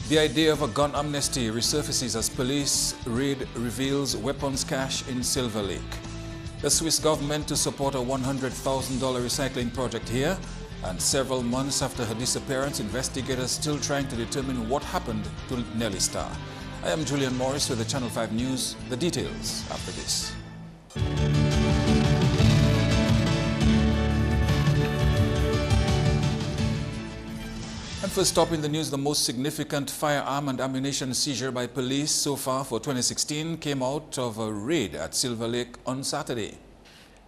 The idea of a gun amnesty resurfaces as police raid reveals weapons cache in Silver Lake. The Swiss government to support a $100,000 recycling project here, and several months after her disappearance, investigators still trying to determine what happened to Nellie Starr. I am Julian Morris with the Channel 5 News. The details after this. And first up in the news, the most significant firearm and ammunition seizure by police so far for 2016 came out of a raid at Silver Lake on Saturday.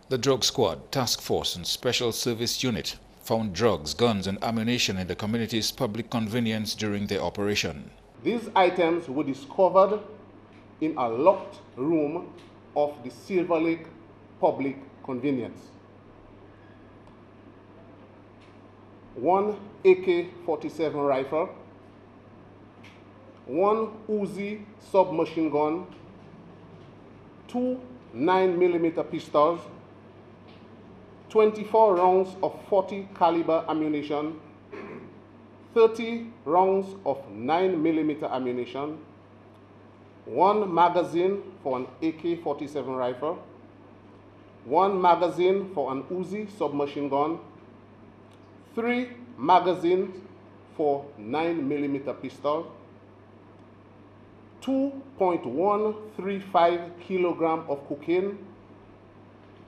The Drug Squad, Task Force and Special Service Unit found drugs, guns and ammunition in the community's public convenience during their operation. These items were discovered in a locked room of the Silver Lake public convenience. One AK-47 rifle, one Uzi submachine gun, two 9mm pistols, 24 rounds of 40 caliber ammunition, 30 rounds of 9mm ammunition, one magazine for an AK-47 rifle, one magazine for an Uzi submachine gun, 3 magazines for 9mm pistol, 2.135 kilograms of cocaine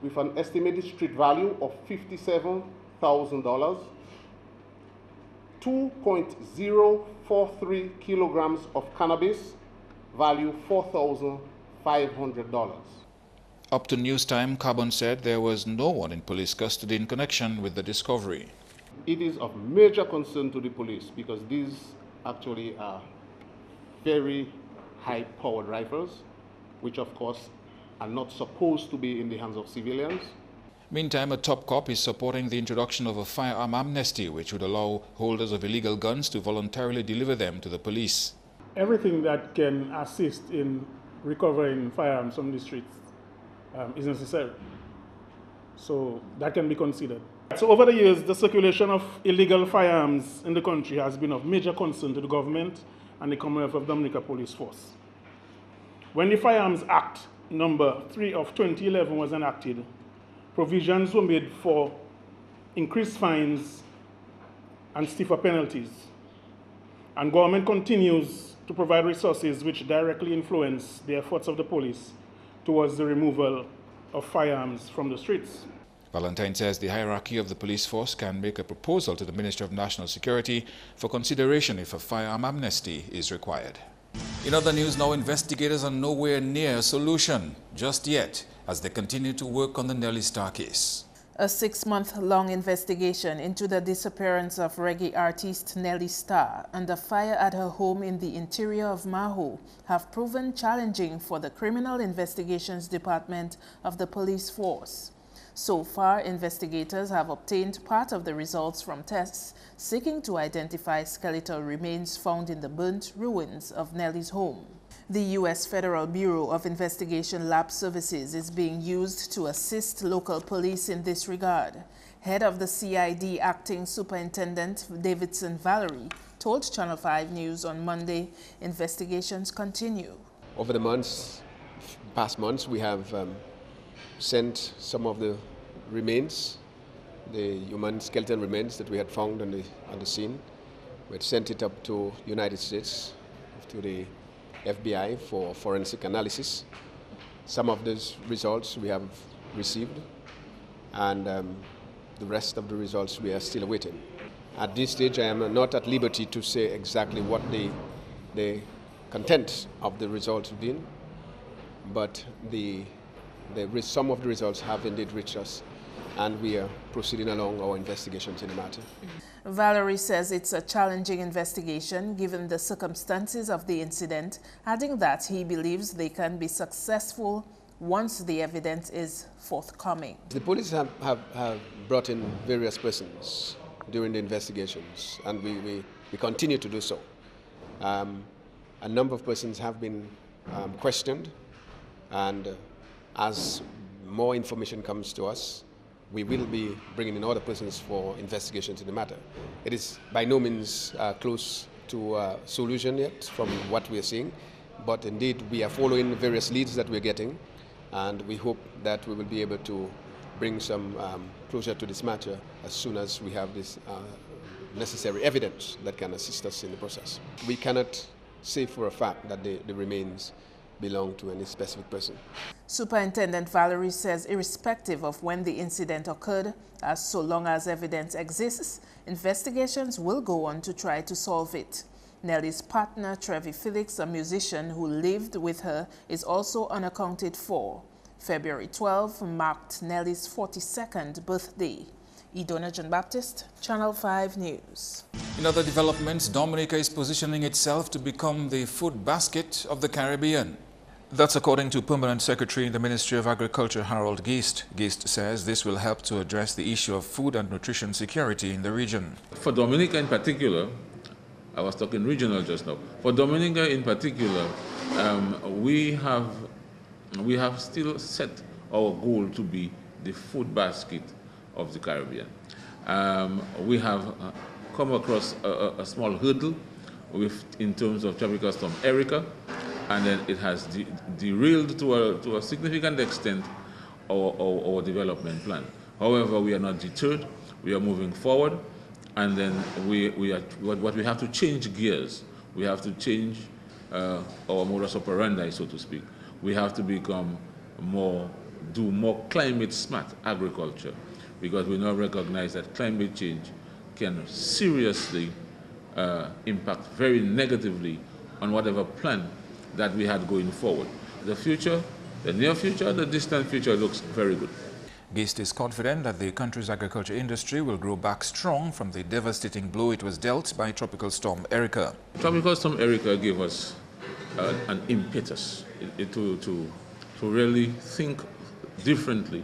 with an estimated street value of $57,000, 2.043 kilograms of cannabis, value $4,500. Up to news time, Carbon said there was no one in police custody in connection with the discovery. It is of major concern to the police because these actually are very high-powered rifles, which of course are not supposed to be in the hands of civilians. Meantime, a top cop is supporting the introduction of a firearm amnesty, which would allow holders of illegal guns to voluntarily deliver them to the police. Everything that can assist in recovering firearms from the streets is necessary. So that can be considered. So over the years, the circulation of illegal firearms in the country has been of major concern to the government and the Commonwealth of Dominica Police Force. When the Firearms Act number 3 of 2011 was enacted, provisions were made for increased fines and stiffer penalties. And government continues to provide resources which directly influence the efforts of the police towards the removal of firearms from the streets. Valentine says the hierarchy of the police force can make a proposal to the Ministry of National Security for consideration if a firearm amnesty is required. In other news now, investigators are nowhere near a solution just yet as they continue to work on the Nellie Starr case. A 6-month-long investigation into the disappearance of reggae artist Nellie Starr and the fire at her home in the interior of Maho have proven challenging for the Criminal Investigations Department of the police force. So far, investigators have obtained part of the results from tests seeking to identify skeletal remains found in the burnt ruins of Nellie's home. The U.S. Federal Bureau of Investigation Lab Services is being used to assist local police in this regard. Head of the CID Acting Superintendent Davidson Valerie told Channel 5 News on Monday investigations continue. Over the past months, we have sent some of the remains, the human skeleton remains that we had found on the scene. We had sent it up to United States, to the FBI for forensic analysis. Some of those results we have received, and the rest of the results we are still awaiting. At this stage, I am not at liberty to say exactly what the content of the results have been, but some of the results have indeed reached us, and we are proceeding along our investigations in the matter. Valerie says it's a challenging investigation given the circumstances of the incident, adding that he believes they can be successful once the evidence is forthcoming. The police have brought in various persons during the investigations, and we continue to do so. A number of persons have been questioned, and as more information comes to us, we will be bringing in other persons for investigations in the matter. It is by no means close to a solution yet from what we are seeing, but indeed we are following various leads that we're getting, and we hope that we will be able to bring some closure to this matter as soon as we have this necessary evidence that can assist us in the process. We cannot say for a fact that the remains belong to any specific person. Superintendent Valerie says irrespective of when the incident occurred, as so long as evidence exists, investigations will go on to try to solve it. Nellie's partner, Trevi Felix, a musician who lived with her, is also unaccounted for. February 12 marked Nellie's 42nd birthday. Idona John Baptist, Channel 5 News. In other developments, Dominica is positioning itself to become the food basket of the Caribbean. That's according to Permanent Secretary in the Ministry of Agriculture, Harold Geest. Geest says this will help to address the issue of food and nutrition security in the region. For Dominica in particular, I was talking regional just now. For Dominica in particular, we have still set our goal to be the food basket of the Caribbean. We have come across a small hurdle in terms of Tropical Storm Erica, and then it has derailed to a significant extent our development plan. However, we are not deterred. We are moving forward, and then what we have to change gears. We have to change our modus operandi, so to speak. We have to become do more climate smart agriculture, because we now recognize that climate change can seriously impact very negatively on whatever plan that we had going forward. The future, the near future, the distant future looks very good. Geest is confident that the country's agriculture industry will grow back strong from the devastating blow it was dealt by Tropical Storm Erica. Tropical Storm Erica gave us an impetus to really think differently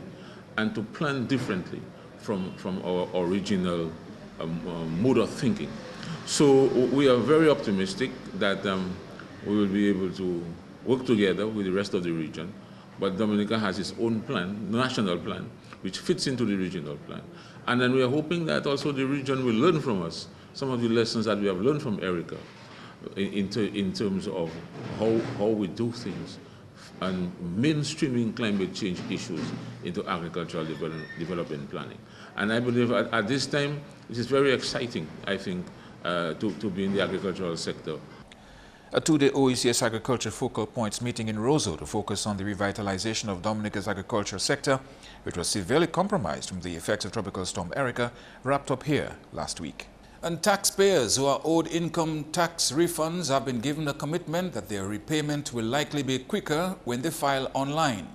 and to plan differently from our original mode of thinking. So we are very optimistic that we will be able to work together with the rest of the region, but Dominica has its own plan, national plan, which fits into the regional plan. And then we are hoping that also the region will learn from us some of the lessons that we have learned from Erica in terms of how we do things and mainstreaming climate change issues into agricultural development planning. And I believe at this time, it is very exciting, I think, to be in the agricultural sector. A two-day OECS Agriculture Focal Points meeting in Roseau to focus on the revitalization of Dominica's agriculture sector, which was severely compromised from the effects of Tropical Storm Erica, wrapped up here last week. And taxpayers who are owed income tax refunds have been given a commitment that their repayment will likely be quicker when they file online.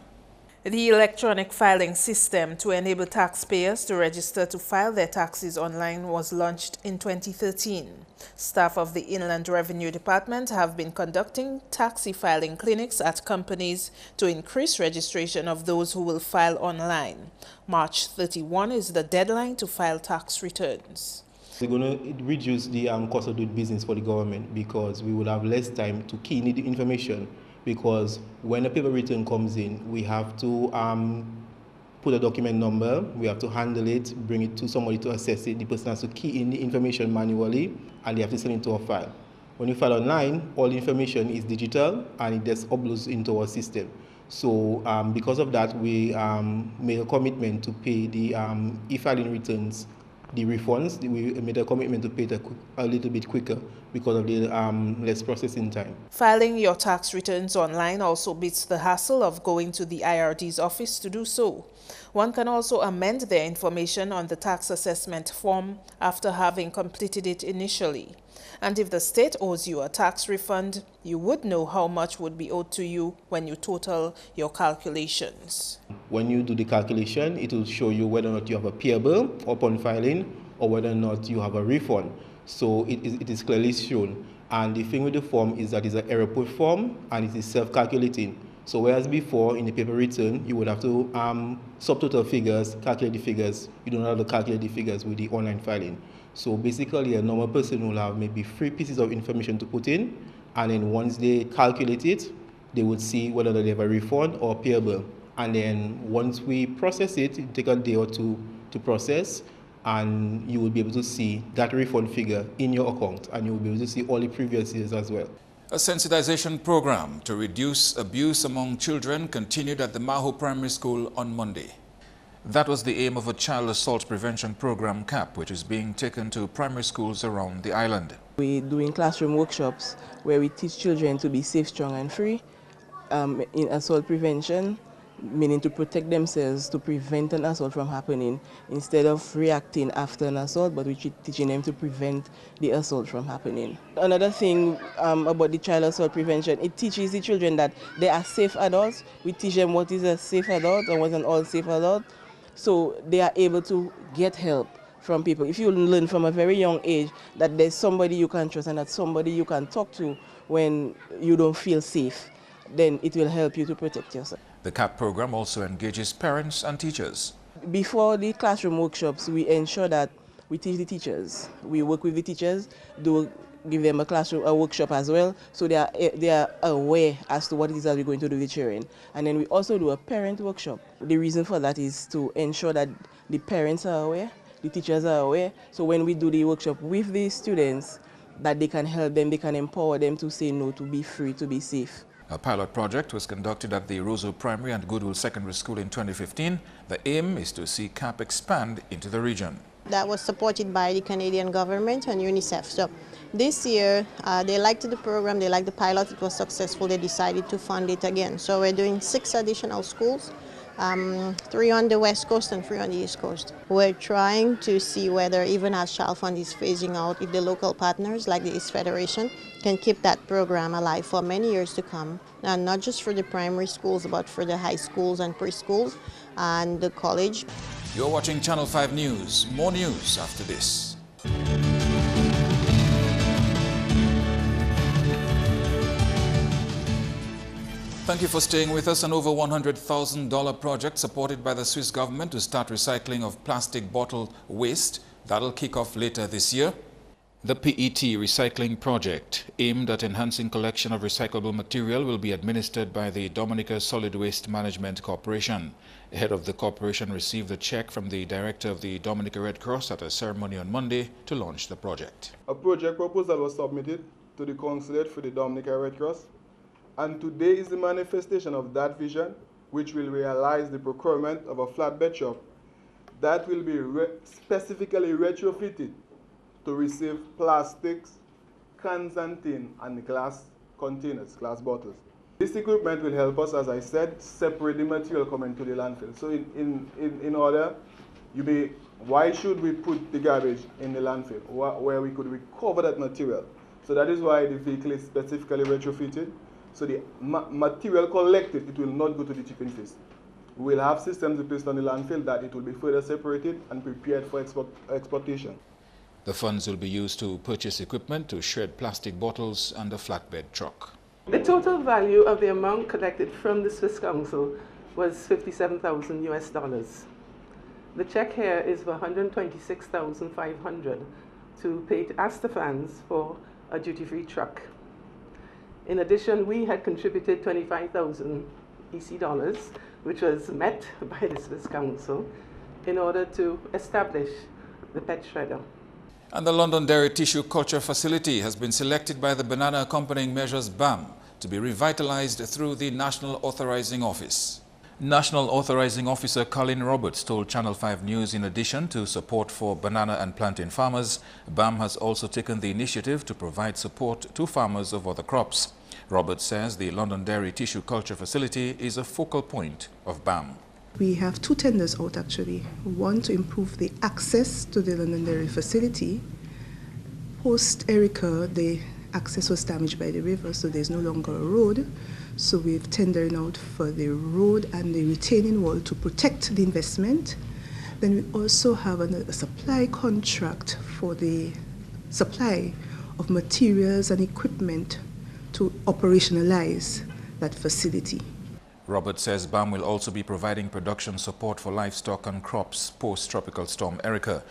The electronic filing system to enable taxpayers to register to file their taxes online was launched in 2013. Staff of the Inland Revenue Department have been conducting taxi filing clinics at companies to increase registration of those who will file online. March 31 is the deadline to file tax returns. They're going to reduce the cost of doing business for the government, because we will have less time to key in the information. Because when a paper return comes in, we have to put a document number, we have to handle it, bring it to somebody to assess it. The person has to key in the information manually, and they have to send it to a file. When you file online, all the information is digital, and it just uploads into our system. So because of that, we made a commitment to pay the e-filing returns, the refunds. We made a commitment to pay it a little bit quicker because of the less processing time. Filing your tax returns online also beats the hassle of going to the IRD's office to do so. One can also amend their information on the tax assessment form after having completed it initially. And if the state owes you a tax refund, you would know how much would be owed to you when you total your calculations. When you do the calculation, it will show you whether or not you have a payable upon filing or whether or not you have a refund. So it is clearly shown. And the thing with the form is that it's an error-proof form and it is self-calculating. So whereas before in the paper return, you would have to subtotal figures, calculate the figures. You don't have to calculate the figures with the online filing. So basically a normal person will have maybe 3 pieces of information to put in, and then once they calculate it, they would see whether they have a refund or payable. And then once we process it, it takes a day or two to process. and you will be able to see that refund figure in your account, and you will be able to see all the previous years as well. A sensitization program to reduce abuse among children continued at the Maho Primary School on Monday. That was the aim of a child assault prevention program, CAP, which is being taken to primary schools around the island. We're doing classroom workshops where we teach children to be safe, strong and free in assault prevention, meaning to protect themselves, to prevent an assault from happening, instead of reacting after an assault, but we're teaching them to prevent the assault from happening. Another thing about the child assault prevention, it teaches the children that they are safe adults. We teach them what is a safe adult and what's an unsafe adult, so they are able to get help from people. If you learn from a very young age that there's somebody you can trust and that somebody you can talk to when you don't feel safe, then it will help you to protect yourself. The CAP program also engages parents and teachers. Before the classroom workshops, we ensure that we teach the teachers. We work with the teachers, give them a workshop as well, so they are aware as to what it is that we're going to do with children. And then we also do a parent workshop. The reason for that is to ensure that the parents are aware, the teachers are aware, so when we do the workshop with the students, that they can help them, they can empower them to say no, to be free, to be safe. A pilot project was conducted at the Roseau Primary and Goodwill Secondary School in 2015. The aim is to see CAP expand into the region. That was supported by the Canadian government and UNICEF. So this year, they liked the program, they liked the pilot, it was successful, they decided to fund it again. So we're doing 6 additional schools, 3 on the West Coast and 3 on the East Coast. We're trying to see whether, even as Child Fund is phasing out, if the local partners like the East Federation can keep that program alive for many years to come, and not just for the primary schools, but for the high schools and preschools and the college. You're watching Channel 5 News. More news after this. Thank you for staying with us. An over $100,000 project supported by the Swiss government to start recycling of plastic bottle waste. That'll kick off later this year. The PET recycling project, aimed at enhancing collection of recyclable material, will be administered by the Dominica Solid Waste Management Corporation. The head of the corporation received a check from the director of the Dominica Red Cross at a ceremony on Monday to launch the project. A project proposal was submitted to the consulate for the Dominica Red Cross, and today is the manifestation of that vision, which will realize the procurement of a flatbed truck that will be specifically retrofitted to receive plastics, cans and tin, and glass containers, glass bottles. This equipment will help us, as I said, separate the material coming to the landfill. So in order, why should we put the garbage in the landfill where we could recover that material? So that is why the vehicle is specifically retrofitted. So the material collected, it will not go to the tipping fees. We will have systems placed on the landfill that it will be further separated and prepared for exportation. The funds will be used to purchase equipment to shred plastic bottles and a flatbed truck. The total value of the amount collected from the Swiss Council was $57,000 US. The check here is for $126,500 to pay to Astafans for a duty-free truck. In addition, we had contributed 25,000 EC dollars, which was met by the Swiss Council in order to establish the PET shredder. And the Londonderry Tissue Culture Facility has been selected by the Banana Accompanying Measures BAM to be revitalized through the National Authorizing Office. National Authorizing Officer Colin Roberts told Channel 5 News in addition to support for banana and plantain farmers, BAM has also taken the initiative to provide support to farmers of other crops. Roberts says the Londonderry Tissue Culture Facility is a focal point of BAM. We have 2 tenders out actually. One to improve the access to the Londonderry facility. Post Erica, the access was damaged by the river, so there's no longer a road. So we've tendered out for the road and the retaining wall to protect the investment. Then we also have a supply contract for the supply of materials and equipment to operationalize that facility. Roberts says BAM will also be providing production support for livestock and crops post-Tropical Storm Erica.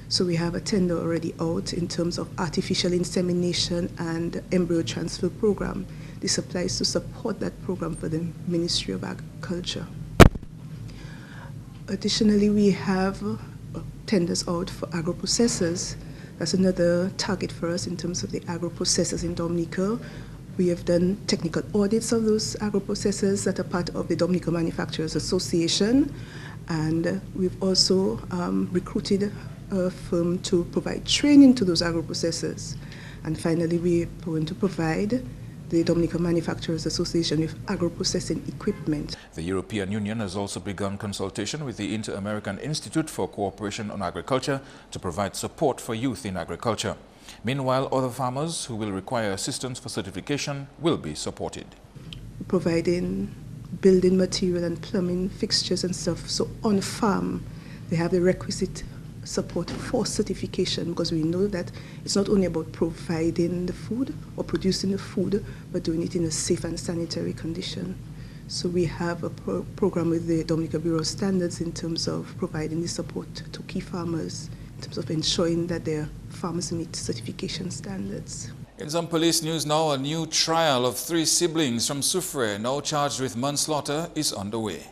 So we have a tender already out in terms of artificial insemination and embryo transfer program. This applies to support that program for the Ministry of Agriculture. Additionally, we have a tenders out for agro-processors. That's another target for us in terms of the agro-processors in Dominica. We have done technical audits of those agro-processors that are part of the Dominica Manufacturers Association, and we've also recruited a firm to provide training to those agro-processors. And finally, we're going to provide the Dominica Manufacturers Association with agro-processing equipment. The European Union has also begun consultation with the Inter-American Institute for Cooperation on Agriculture to provide support for youth in agriculture. Meanwhile, other farmers who will require assistance for certification will be supported. Providing building material and plumbing fixtures and stuff, so on farm they have the requisite support for certification, because we know that it's not only about providing the food or producing the food, but doing it in a safe and sanitary condition. So we have a program with the Dominica Bureau of Standards in terms of providing the support to key farmers, in terms of ensuring that their farmers meet certification standards. In some police news now, a new trial of 3 siblings from Soufrière, now charged with manslaughter, is underway.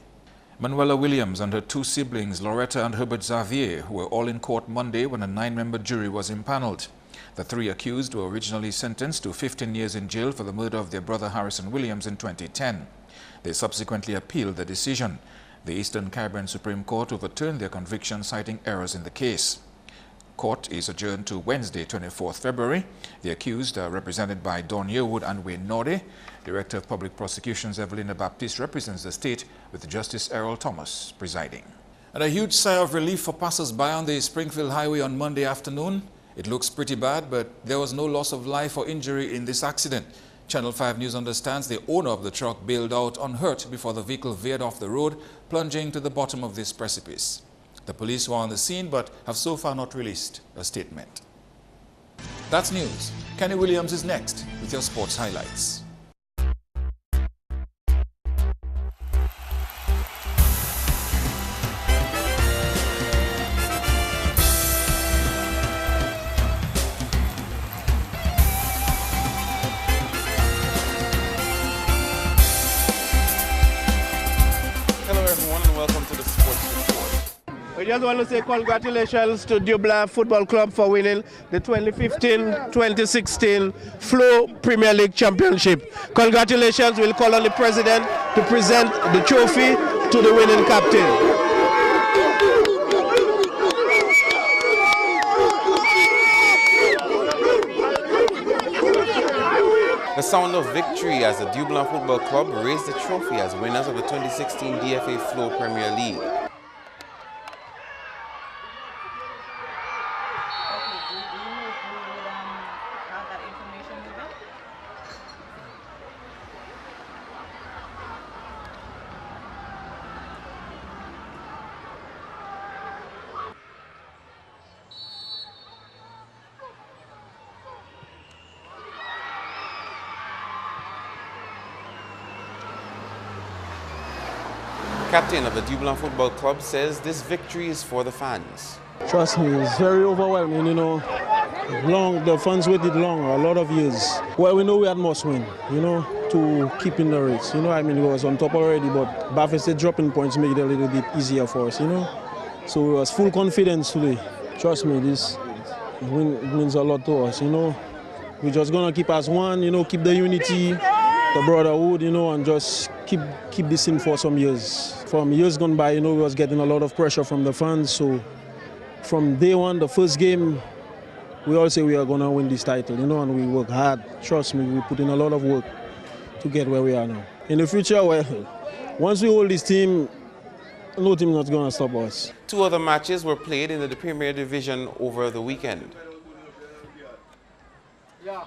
Manuela Williams and her 2 siblings, Loretta and Herbert Xavier, were all in court Monday when a 9-member jury was impaneled. The 3 accused were originally sentenced to 15 years in jail for the murder of their brother Harrison Williams in 2010. They subsequently appealed the decision. The Eastern Caribbean Supreme Court overturned their conviction, citing errors in the case. Court is adjourned to Wednesday, 24th February. The accused are represented by Don Yearwood and Wayne Norde. Director of Public Prosecutions Evelina Baptiste represents the state, with Justice Errol Thomas presiding. And a huge sigh of relief for passers-by on the Springfield Highway on Monday afternoon. It looks pretty bad, but there was no loss of life or injury in this accident. Channel 5 News understands the owner of the truck bailed out unhurt before the vehicle veered off the road, plunging to the bottom of this precipice. The police were on the scene but have so far not released a statement. That's news. Kenny Williams is next with your sports highlights. I just want to say congratulations to Dublin Football Club for winning the 2015-2016 Flow Premier League Championship. Congratulations. We'll call on the president to present the trophy to the winning captain. The sound of victory as the Dublin Football Club raised the trophy as winners of the 2016 DFA Flow Premier League. Captain of the Dublin Football Club says this victory is for the fans. Trust me, it's very overwhelming, you know. The fans waited long, a lot of years. Well, we know we had must win, you know, to keep in the race. You know, I mean, it was on top already, but Baffin dropping points made it a little bit easier for us, you know. So it was full confidence today. Trust me, this means a lot to us, you know. We're just going to keep as one, you know, keep the unity, the brotherhood, you know, and just keep this in for some years. From years gone by, you know, we was getting a lot of pressure from the fans. So from day one, the first game, we all say we are going to win this title, you know, and we work hard. Trust me, we put in a lot of work to get where we are now. In the future, well, once we hold this team, no team is not going to stop us. 2 other matches were played in the Premier Division over the weekend. Yeah.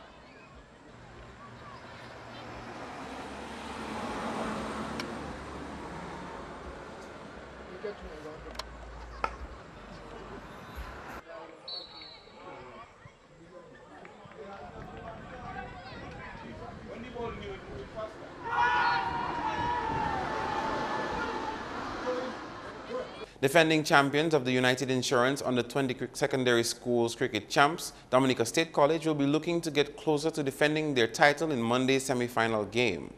Defending champions of the United Insurance Under-20 Secondary Schools Cricket Champs, Dominica State College will be looking to get closer to defending their title in Monday's semi-final game.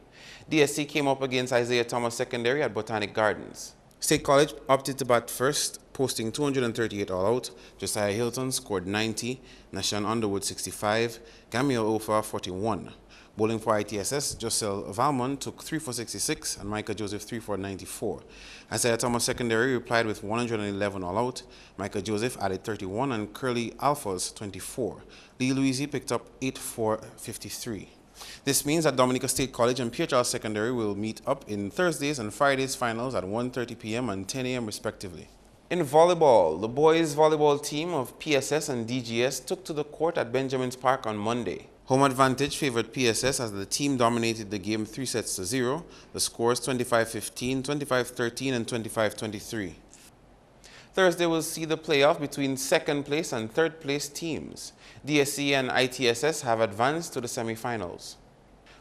DSC came up against Isaiah Thomas Secondary at Botanic Gardens. State College opted to bat first posting 238 all-out. Josiah Hilton scored 90, Nashan Underwood 65, Gamil Ofa 41. Bowling for ITSS, Josel Valmont took 3 for 66 and Micah Joseph 3 for 94. Isaiah Thomas Secondary replied with 111 all-out. Micah Joseph added 31 and Curly Alphas 24. Lee Louisi picked up 8 for 53. This means that Dominica State College and PHL Secondary will meet up in Thursdays and Fridays finals at 1:30 p.m. and 10 a.m. respectively. In volleyball, the boys volleyball team of PSS and DGS took to the court at Benjamin's Park on Monday. Home advantage favored PSS as the team dominated the game 3 sets to 0. The scores 25-15, 25-13, and 25-23. Thursday will see the playoff between second place and third place teams. DSC and ITSS have advanced to the semifinals.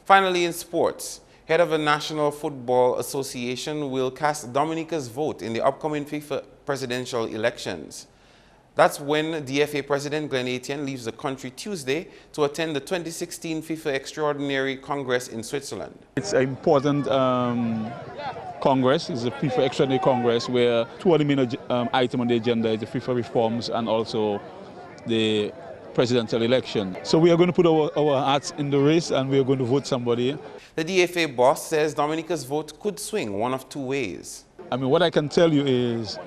Finally, in sports, head of the National Football Association will cast Dominica's vote in the upcoming FIFA presidential elections. That's when DFA President Glenn Etienne leaves the country Tuesday to attend the 2016 FIFA Extraordinary Congress in Switzerland. It's an important Congress. It's a FIFA Extraordinary Congress where two of the main items on the agenda is the FIFA reforms and also the presidential election. So we are going to put our hats in the race and we are going to vote somebody. The DFA boss says Dominica's vote could swing one of two ways. I mean, what I can tell you is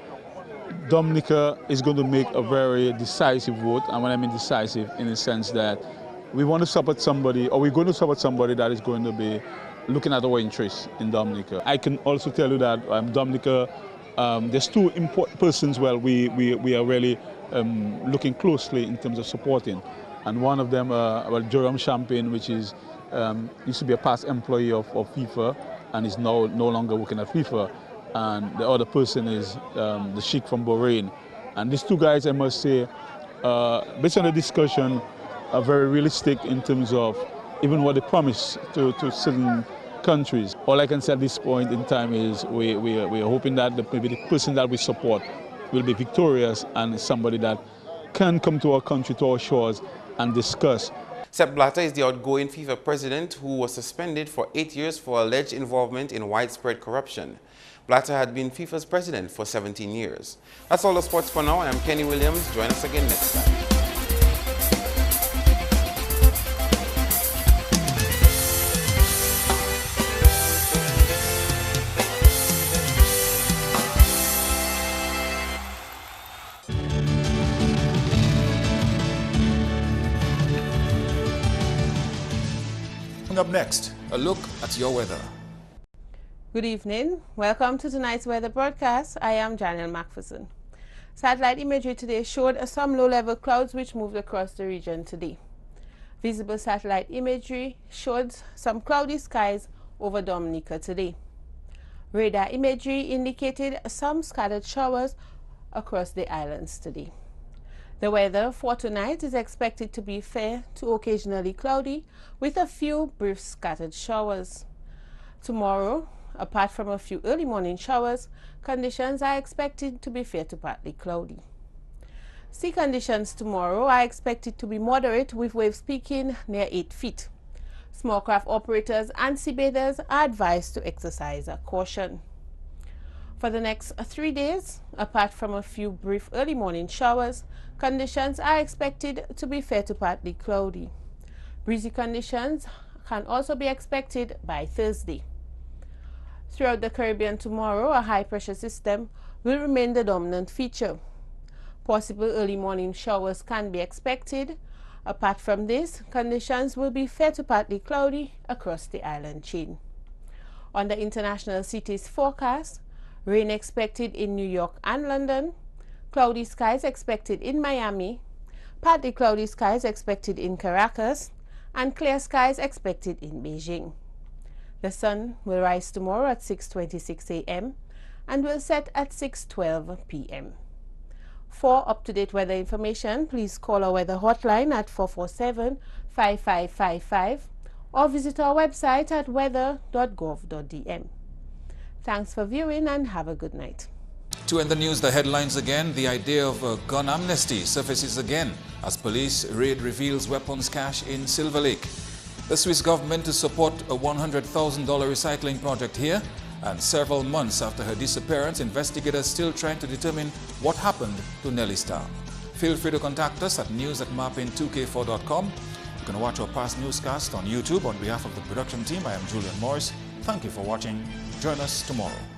Dominica is going to make a very decisive vote, and when I mean decisive, in the sense that we want to support somebody, or we're going to support somebody that is going to be looking at our interests in Dominica. I can also tell you that Dominica, there's two important persons we are really looking closely in terms of supporting, and one of them, Jerome Champagne, which is used to be a past employee of FIFA and is now no longer working at FIFA. And the other person is the Sheikh from Bahrain. And these two guys, I must say, based on the discussion, are very realistic in terms of even what they promise to certain countries. All I can say at this point in time is we are hoping that maybe the person that we support will be victorious and somebody that can come to our country, to our shores, and discuss. Sepp Blatter is the outgoing FIFA president who was suspended for 8 years for alleged involvement in widespread corruption. Blatter had been FIFA's president for 17 years. That's all the sports for now. I'm Kenny Williams. Join us again next time. Up next, a look at your weather. Good evening. Welcome to tonight's weather broadcast. I am Janelle Macpherson. Satellite imagery today showed some low-level clouds which moved across the region today. Visible satellite imagery showed some cloudy skies over Dominica today. Radar imagery indicated some scattered showers across the islands today. The weather for tonight is expected to be fair to occasionally cloudy with a few brief scattered showers. Tomorrow, apart from a few early morning showers, conditions are expected to be fair to partly cloudy. Sea conditions tomorrow are expected to be moderate with waves peaking near 8 feet. Small craft operators and sea bathers are advised to exercise caution. For the next 3 days, apart from a few brief early morning showers, conditions are expected to be fair to partly cloudy. Breezy conditions can also be expected by Thursday. Throughout the Caribbean tomorrow, a high-pressure system will remain the dominant feature. Possible early morning showers can be expected. Apart from this, conditions will be fair to partly cloudy across the island chain. On the international cities forecast, rain expected in New York and London, cloudy skies expected in Miami, partly cloudy skies expected in Caracas, and clear skies expected in Beijing. The sun will rise tomorrow at 6:26 a.m. and will set at 6:12 p.m. For up-to-date weather information, please call our weather hotline at 447-5555 or visit our website at weather.gov.dm. Thanks for viewing and have a good night. To end the news, the headlines again. The idea of a gun amnesty surfaces again as police raid reveals weapons cache in Silver Lake. The Swiss government to support a $100,000 recycling project here, And several months after her disappearance, investigators still trying to determine what happened to Nellie Starr. Feel free to contact us at news@mapping2k4.com. You can watch our past newscast on YouTube. On behalf of the production team, I am Julian Morris. Thank you for watching. Join us tomorrow.